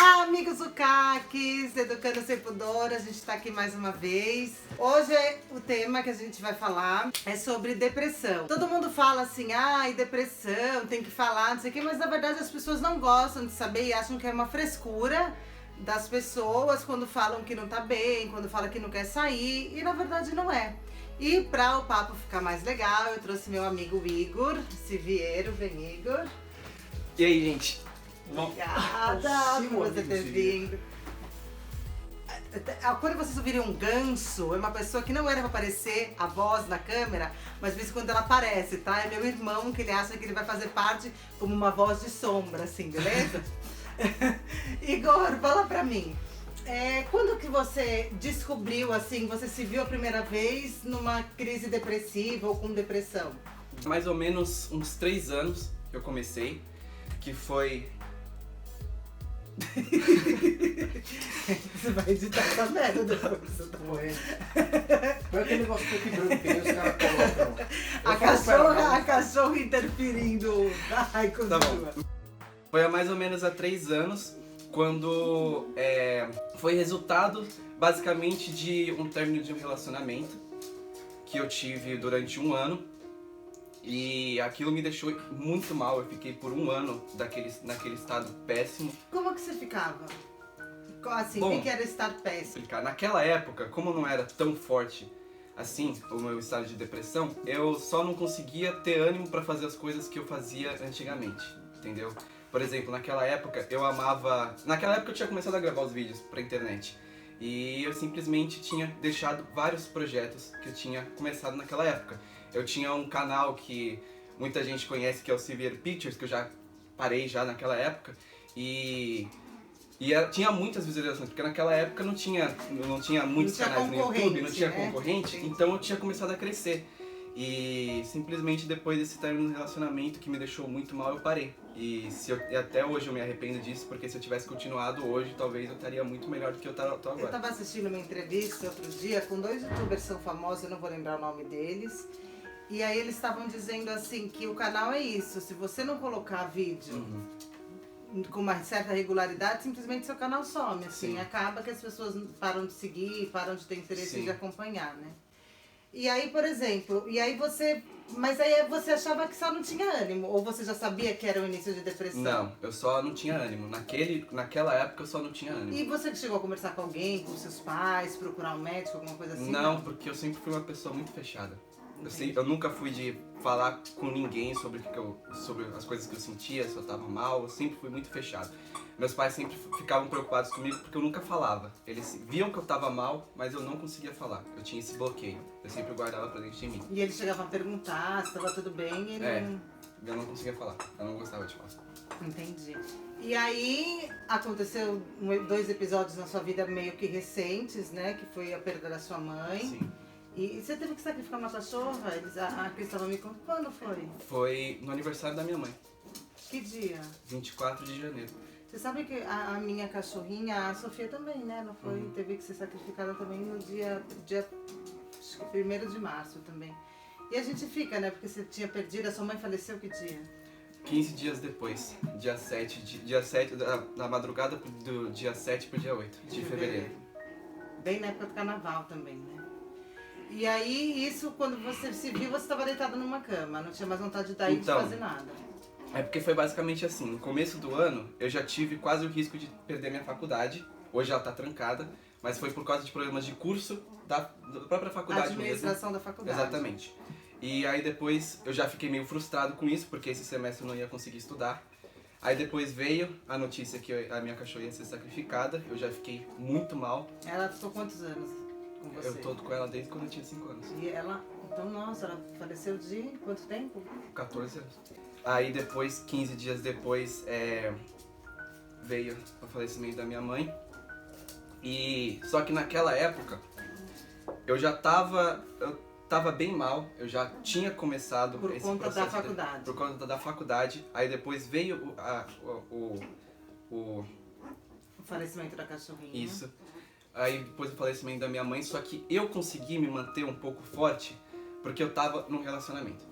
Olá, amigos Ucaques, Educando Sem Pudor, a gente tá aqui mais uma vez. Hoje o tema que a gente vai falar é sobre depressão. Todo mundo fala assim, ai, depressão, tem que falar, não sei o que, mas na verdade as pessoas não gostam de saber e acham que é uma frescura das pessoas quando falam que não tá bem, quando falam que não quer sair, e na verdade não é. E pra o papo ficar mais legal, eu trouxe meu amigo Igor Siviero. Vem, Igor. E aí, gente? Obrigada por você ter vindo. Quando vocês ouvirem um ganso, é uma pessoa que não era pra aparecer a voz na câmera, mas de vez em quando ela aparece, tá? É meu irmão, que ele acha que ele vai fazer parte como uma voz de sombra, assim, beleza? Igor, fala pra mim. Quando que você descobriu, assim, você se viu a primeira vez numa crise depressiva ou com depressão? Mais ou menos uns 3 anos que eu comecei, que foi... Você vai editar essa merda depois que você tá morrendo. Foi aquele negócio preto e branco que aí os caras colocam. A cachorra interferindo. Ai, continua. Tá bom. Foi há mais ou menos há 3 anos, quando foi resultado basicamente de um término de um relacionamento que eu tive durante 1 ano. E aquilo me deixou muito mal, eu fiquei por 1 ano naquele estado péssimo. Como que você ficava? Assim, Bom, o que era estar péssimo? Naquela época, como não era tão forte assim o meu estado de depressão, eu só não conseguia ter ânimo pra fazer as coisas que eu fazia antigamente, entendeu? Por exemplo, naquela época eu tinha começado a gravar os vídeos pra internet. E eu simplesmente tinha deixado vários projetos que eu tinha começado naquela época. Eu tinha um canal que muita gente conhece, que é o Siviero Pictures, que eu já parei já naquela época. E tinha muitas visualizações, porque naquela época não tinha muitos canais no YouTube, não tinha concorrente, então eu tinha começado a crescer. E simplesmente depois desse término do relacionamento que me deixou muito mal, eu parei. E até hoje eu me arrependo disso, porque se eu tivesse continuado hoje, talvez eu estaria muito melhor do que eu tô agora. Eu tava assistindo uma entrevista outro dia com 2 youtubers que são famosos, eu não vou lembrar o nome deles. E aí eles estavam dizendo assim, que o canal é isso, se você não colocar vídeo com uma certa regularidade, simplesmente seu canal some, assim. Sim. Acaba que as pessoas param de seguir, param de ter interesse de acompanhar, né? E aí, por exemplo, mas aí você achava que só não tinha ânimo, ou você já sabia que era o início de depressão? Não, eu só não tinha ânimo. Naquela época eu só não tinha ânimo. E você chegou a conversar com alguém, com seus pais, procurar um médico, alguma coisa assim? Não, porque eu sempre fui uma pessoa muito fechada. Eu nunca fui de falar com ninguém sobre as coisas que eu sentia, se eu tava mal, eu sempre fui muito fechado. Meus pais sempre ficavam preocupados comigo porque eu nunca falava. Eles viam que eu tava mal, mas eu não conseguia falar. Eu tinha esse bloqueio. Eu sempre guardava pra dentro de mim. E eles chegavam a perguntar se tava tudo bem e não... Eu não conseguia falar. Eu não gostava de falar. Entendi. E aí aconteceu 2 episódios na sua vida meio que recentes, né? Que foi a perda da sua mãe. Sim. E você teve que sacrificar uma cachorra? A Cris estava me contando. Quando foi? Foi no aniversário da minha mãe. Que dia? 24 de janeiro. Você sabe que a minha cachorrinha, a Sofia também, né? Ela foi, teve que ser sacrificada também no dia acho que 1º de março também. E a gente fica, né? Porque você tinha perdido, a sua mãe faleceu que dia? 15 dias depois, dia 7, da madrugada do dia 7 pro dia 8 de fevereiro. Bem na época do carnaval também, né? E aí, isso, quando você se viu, você estava deitado numa cama, não tinha mais vontade de fazer nada. É porque foi basicamente assim, no começo do ano, eu já tive quase o risco de perder minha faculdade. Hoje ela tá trancada, mas foi por causa de problemas de curso da própria faculdade mesmo. Administração da faculdade. Exatamente. E aí depois eu já fiquei meio frustrado com isso, porque esse semestre eu não ia conseguir estudar. Aí depois veio a notícia que a minha cachorra ia ser sacrificada, eu já fiquei muito mal. Ela ficou quantos anos com você? Eu tô com ela desde quando eu tinha 5 anos. E ela, então, nossa, ela faleceu de quanto tempo? 14 anos. Aí depois, 15 dias depois, veio o falecimento da minha mãe. E só que naquela época eu tava bem mal, eu já tinha começado por esse conta processo da faculdade. por conta da faculdade. Aí depois veio o falecimento da cachorrinha. Isso. Aí depois do falecimento da minha mãe, só que eu consegui me manter um pouco forte porque eu tava num relacionamento.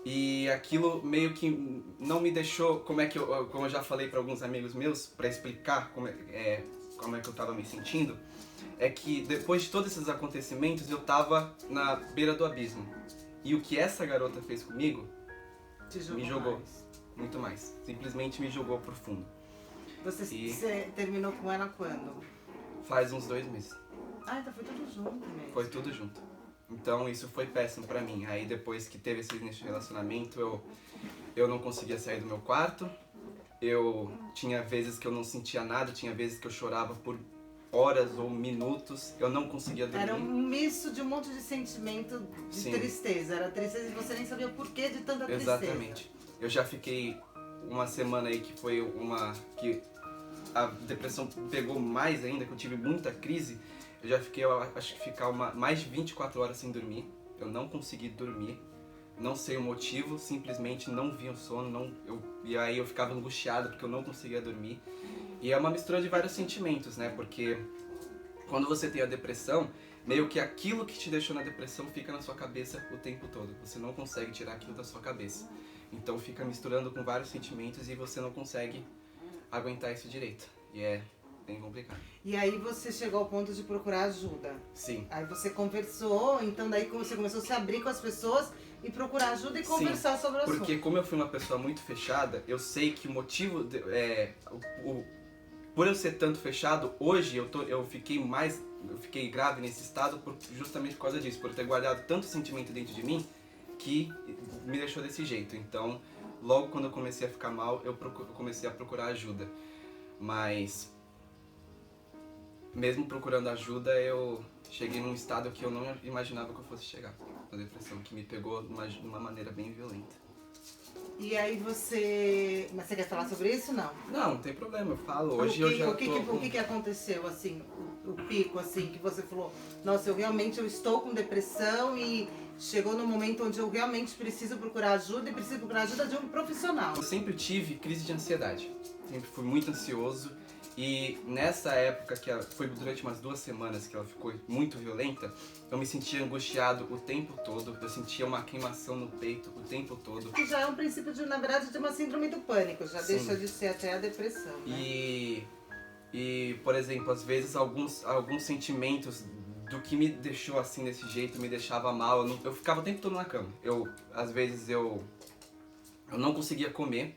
E aquilo meio que não me deixou, como eu já falei para alguns amigos meus, para explicar como é que eu tava me sentindo, é que depois de todos esses acontecimentos eu tava na beira do abismo. E o que essa garota fez comigo me jogou mais. muito mais. Simplesmente me jogou pro fundo. Você terminou com ela quando? Faz uns 2 meses. Ah, então foi tudo junto mesmo. Foi tudo junto. Então isso foi péssimo pra mim. Aí depois que teve esse início de relacionamento, eu não conseguia sair do meu quarto. Eu tinha vezes que eu não sentia nada, tinha vezes que eu chorava por horas ou minutos. Eu não conseguia dormir. Era um misto de um monte de sentimento de Sim. tristeza. Era tristeza e você nem sabia o porquê de tanta tristeza. Exatamente. Eu já fiquei uma semana aí que foi que a depressão pegou mais ainda, que eu tive muita crise. Eu já fiquei, acho que ficar mais de 24 horas sem dormir. Eu não consegui dormir. Não sei o motivo, simplesmente não vinha o sono. E aí eu ficava angustiado porque eu não conseguia dormir. E é uma mistura de vários sentimentos, né? Porque quando você tem a depressão, meio que aquilo que te deixou na depressão fica na sua cabeça o tempo todo. Você não consegue tirar aquilo da sua cabeça. Então fica misturando com vários sentimentos e você não consegue aguentar isso direito. E é bem complicado. E aí você chegou ao ponto de procurar ajuda. Sim. Aí você conversou, então daí você começou a se abrir com as pessoas e procurar ajuda e conversar sobre o assunto. Porque como eu fui uma pessoa muito fechada, eu sei que o motivo por eu ser tanto fechado, hoje eu fiquei grave nesse estado justamente por causa disso, por ter guardado tanto sentimento dentro de mim que me deixou desse jeito. Então, logo quando eu comecei a ficar mal, eu comecei a procurar ajuda. Mas mesmo procurando ajuda, eu cheguei num estado que eu não imaginava que eu fosse chegar. A depressão que me pegou de uma maneira bem violenta. E aí você... Mas você quer falar sobre isso, não? Não tem problema, eu falo. Hoje eu já O que aconteceu, assim, o pico, assim, que você falou, nossa, eu estou com depressão e chegou no momento onde eu realmente preciso procurar ajuda e preciso procurar ajuda de um profissional. Eu sempre tive crise de ansiedade, sempre fui muito ansioso e nessa época, foi durante umas 2 semanas que ela ficou muito violenta, eu me sentia angustiado o tempo todo, eu sentia uma queimação no peito o tempo todo. Que já é um princípio, na verdade, de uma síndrome do pânico, já Sim. deixa de ser até a depressão, né? E por exemplo, às vezes alguns sentimentos do que me deixou assim desse jeito, me deixava mal, eu ficava o tempo todo na cama. Às vezes eu não conseguia comer.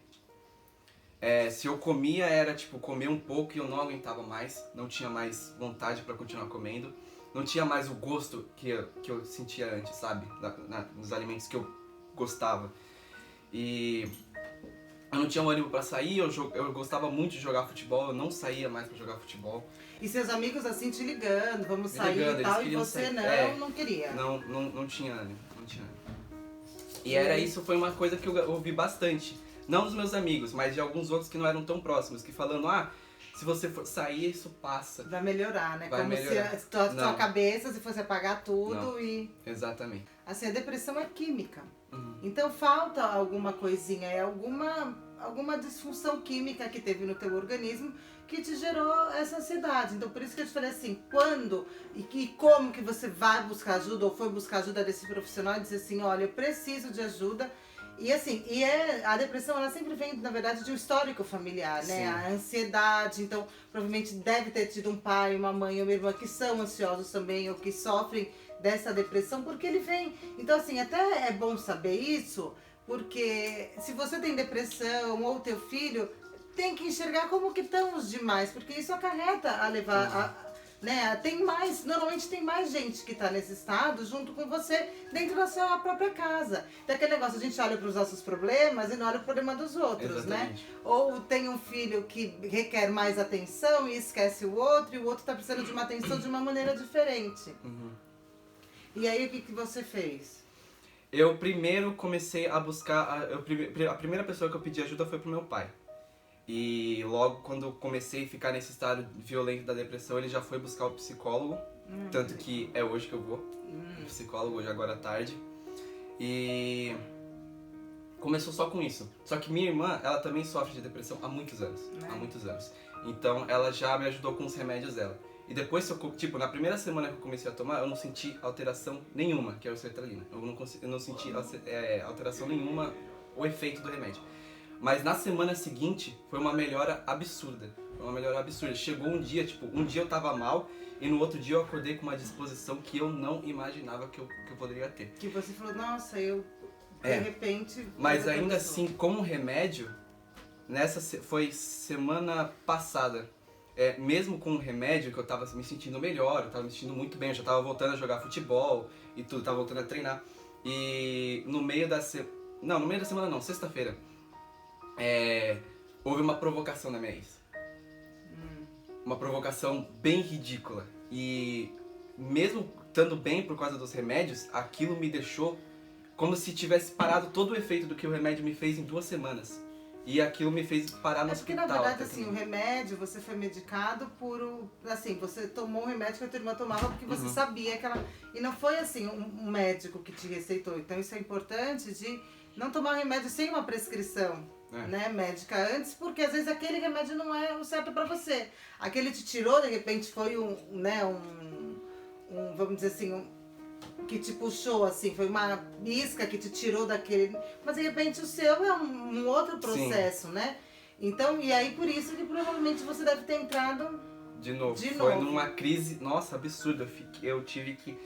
Se eu comia, era tipo comer um pouco e eu não aguentava mais, não tinha mais vontade pra continuar comendo, não tinha mais o gosto que eu sentia antes, sabe? Nos alimentos que eu gostava. E eu não tinha um ânimo pra sair, eu gostava muito de jogar futebol, eu não saía mais pra jogar futebol. E seus amigos assim te ligando, vamos sair ligando, e tal, eles e você sair. não queria. Não tinha ânimo, não tinha ânimo. E foi uma coisa que eu ouvi bastante. Não dos meus amigos, mas de alguns outros que não eram tão próximos, que falando, se você for sair, isso passa. Vai melhorar, né? Vai Como melhorar. se a sua cabeça, se fosse apagar tudo Não. e... Exatamente. Assim, a depressão é química. Uhum. Então falta alguma coisinha, alguma disfunção química que teve no teu organismo que te gerou essa ansiedade. Então por isso que eu te falei assim, quando e como que você vai buscar ajuda ou foi buscar ajuda desse profissional e dizer assim, olha, eu preciso de ajuda. E assim, a depressão ela sempre vem, na verdade, de um histórico familiar, né? Sim. A ansiedade, então provavelmente deve ter tido um pai, uma mãe ou uma irmã que são ansiosos também ou que sofrem dessa depressão, porque ele vem. Então assim, até é bom saber isso, porque se você tem depressão ou teu filho, tem que enxergar como que estão os demais, porque isso acarreta a levar... Né? Normalmente tem mais gente que está nesse estado junto com você dentro da sua própria casa. Então aquele negócio, a gente olha para os nossos problemas e não olha o problema dos outros, Exatamente. né? Ou tem um filho que requer mais atenção e esquece o outro, e o outro está precisando de uma atenção de uma maneira diferente. Uhum. E aí o que você fez? Eu primeiro comecei a buscar, a primeira pessoa que eu pedi ajuda foi pro meu pai. E logo quando eu comecei a ficar nesse estado violento da depressão, ele já foi buscar o psicólogo, tanto que é hoje que eu vou, psicólogo, hoje agora à tarde. E começou só com isso. Só que minha irmã, ela também sofre de depressão há muitos anos, há muitos anos. Então ela já me ajudou com os remédios dela. E depois, tipo, na primeira semana que eu comecei a tomar, eu não senti alteração nenhuma, que é o sertralina. Eu não senti alteração nenhuma, o efeito do remédio. Mas na semana seguinte, foi uma melhora absurda. Foi uma melhora absurda. Chegou um dia, tipo, um dia eu tava mal e no outro dia eu acordei com uma disposição que eu não imaginava que eu poderia ter. Que você falou, nossa, eu de repente... Mas ainda assim, como remédio, foi semana passada. Mesmo com o remédio, que eu tava me sentindo melhor, eu tava me sentindo muito bem, eu já tava voltando a jogar futebol e tudo, tava voltando a treinar. E no meio da semana não, sexta-feira, houve uma provocação na minha ex. Uma provocação bem ridícula. E mesmo estando bem por causa dos remédios, aquilo me deixou como se tivesse parado todo o efeito do que o remédio me fez em 2 semanas. E aquilo me fez parar no hospital. Porque na verdade, assim, o remédio, você foi medicado por... Assim, você tomou um remédio que a tua irmã tomava porque você sabia que ela... E não foi, assim, um médico que te receitou. Então isso é importante de não tomar remédio sem uma prescrição, né, médica antes, porque às vezes aquele remédio não é o certo pra você. Aquele te tirou, de repente foi vamos dizer assim, que te puxou, assim, foi uma isca que te tirou daquele... Mas de repente o seu é um outro processo, né? Então, e aí por isso que provavelmente você deve ter entrado de novo. Foi numa crise, nossa, absurda. Eu tive que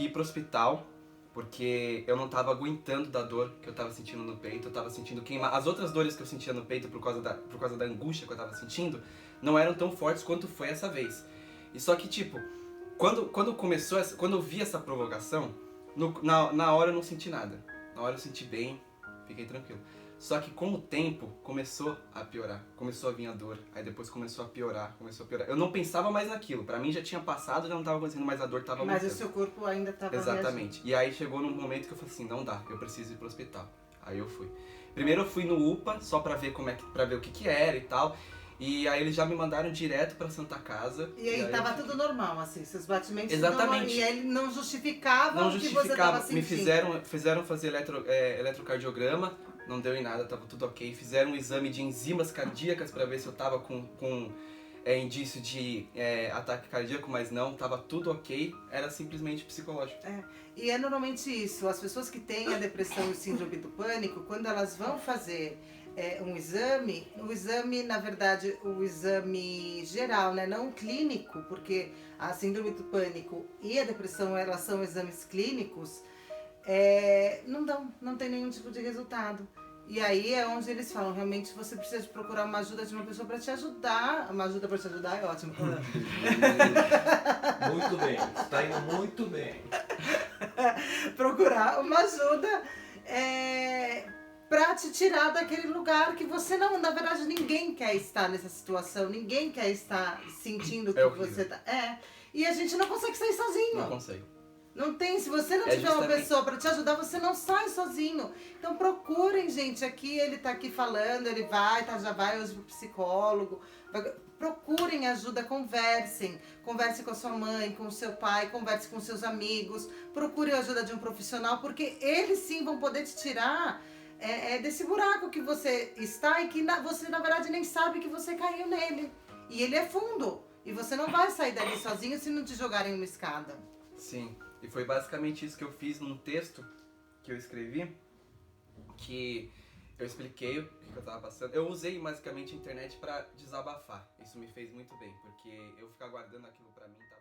ir pro hospital, porque eu não tava aguentando da dor que eu tava sentindo no peito, eu tava sentindo queimar. As outras dores que eu sentia no peito por causa da angústia que eu tava sentindo, não eram tão fortes quanto foi essa vez. E só que, tipo, quando eu vi essa provocação, na hora eu não senti nada. Na hora eu senti bem, fiquei tranquilo. Só que com o tempo começou a piorar, começou a vir a dor, aí depois começou a piorar. Eu não pensava mais naquilo, pra mim já tinha passado, já não tava acontecendo, mas a dor tava aumentando. Mas o seu corpo ainda tava Exatamente. reagindo. E aí chegou num momento que eu falei assim, não dá, eu preciso ir pro hospital. Aí eu fui. Primeiro eu fui no UPA, só pra ver o que era e tal. E aí eles já me mandaram direto pra Santa Casa. E aí tava tudo normal, assim, seus batimentos... Exatamente. E ele não justificava o que você tava sentindo. Me fizeram fazer eletrocardiograma, não deu em nada, tava tudo ok. Fizeram um exame de enzimas cardíacas pra ver se eu tava com indício de ataque cardíaco, mas não, tava tudo ok, era simplesmente psicológico. E é normalmente isso, as pessoas que têm a depressão e síndrome do pânico, quando elas vão fazer... o exame, na verdade, o exame geral, né? Não clínico, porque a síndrome do pânico e a depressão, elas são exames clínicos, não tem nenhum tipo de resultado. E aí é onde eles falam, realmente você precisa de procurar uma ajuda de uma pessoa para te ajudar. Uma ajuda para te ajudar é ótimo. Muito bem, está indo muito bem. Procurar uma ajuda pra te tirar daquele lugar que você não... Na verdade, ninguém quer estar nessa situação, ninguém quer estar sentindo que você tá... E a gente não consegue sair sozinho. Não consegue. Não tem, se você não tiver uma pessoa pra te ajudar, você não sai sozinho. Então procurem, gente, aqui ele tá aqui falando, ele já vai hoje pro psicólogo. Procurem ajuda, conversem. Converse com a sua mãe, com o seu pai, converse com seus amigos. Procure a ajuda de um profissional, porque eles sim vão poder te tirar desse buraco que você está e que você, na verdade, nem sabe que você caiu nele. E ele é fundo. E você não vai sair dali sozinho se não te jogarem uma escada. Sim. E foi basicamente isso que eu fiz num texto que eu escrevi, que eu expliquei o que eu tava passando. Eu usei basicamente a internet pra desabafar. Isso me fez muito bem, porque eu ficar guardando aquilo pra mim tá